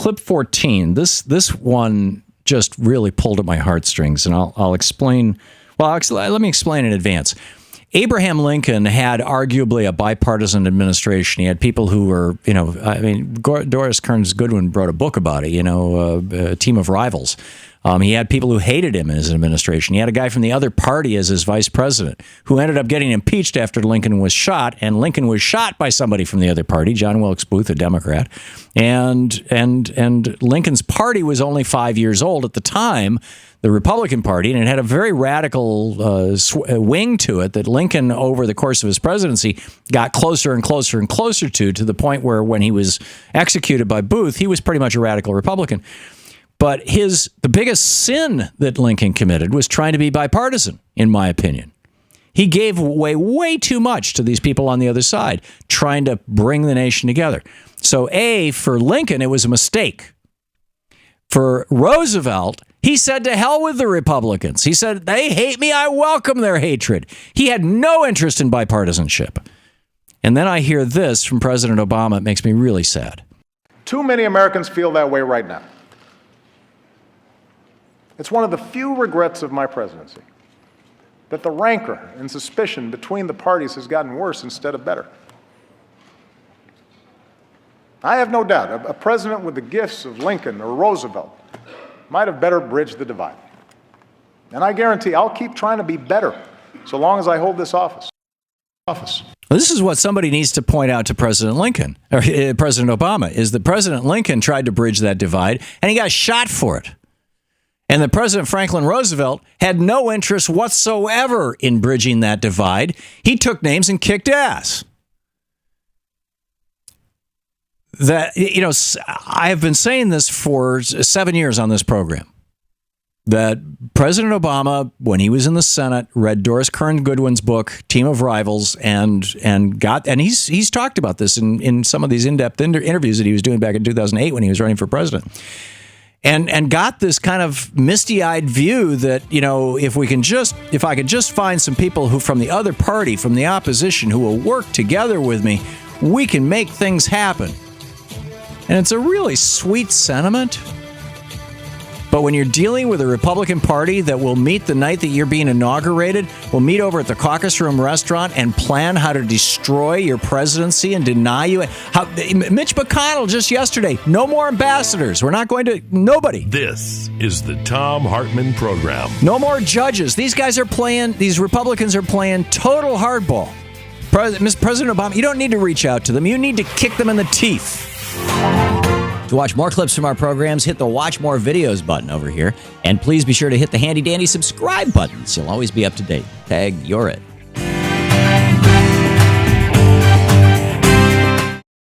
clip 14, this one just really pulled at my heartstrings, and I'll explain. Well, let me explain in advance. Abraham Lincoln had arguably a bipartisan administration. He had people who were, Doris Kearns Goodwin wrote a book about it, a team of rivals. He had people who hated him in his administration. He had a guy from the other party as his vice president who ended up getting impeached after Lincoln was shot, and Lincoln was shot by somebody from the other party, John Wilkes Booth, a Democrat. And Lincoln's party was only 5 years old at the time, the Republican Party, and it had a very radical wing to it that Lincoln, over the course of his presidency, got closer and closer and closer to the point where when he was executed by Booth, he was pretty much a radical Republican. But the biggest sin that Lincoln committed was trying to be bipartisan, in my opinion. He gave away way too much to these people on the other side, trying to bring the nation together. So, for Lincoln, it was a mistake. For Roosevelt, he said to hell with the Republicans. He said, they hate me, I welcome their hatred. He had no interest in bipartisanship. And then I hear this from President Obama. It makes me really sad. Too many Americans feel that way right now. It's one of the few regrets of my presidency that the rancor and suspicion between the parties has gotten worse instead of better. I have no doubt a president with the gifts of Lincoln or Roosevelt might have better bridged the divide. And I guarantee I'll keep trying to be better so long as I hold this office. This is what somebody needs to point out to President Lincoln, or President Obama, is that President Lincoln tried to bridge that divide, and he got shot for it. And that President Franklin Roosevelt had no interest whatsoever in bridging that divide. He took names and kicked ass. I have been saying this for 7 years on this program, that President Obama, when he was in the Senate, read Doris Kearns Goodwin's book, Team of Rivals, and he's talked about this in some of these in-depth interviews that he was doing back in 2008 when he was running for president. And got this kind of misty-eyed view that, if I could just find some people who from the other party, from the opposition, who will work together with me, we can make things happen. And it's a really sweet sentiment. But when you're dealing with a Republican Party that will meet the night that you're being inaugurated, will meet over at the Caucus Room restaurant and plan how to destroy your presidency and deny you. Mitch McConnell just yesterday, no more ambassadors. We're not going to, nobody. This is the Thom Hartmann Program. No more judges. These Republicans are playing total hardball. President Obama, you don't need to reach out to them. You need to kick them in the teeth. To watch more clips from our programs, hit the Watch More Videos button over here. And please be sure to hit the handy-dandy subscribe button so you'll always be up to date. Tag, you're it.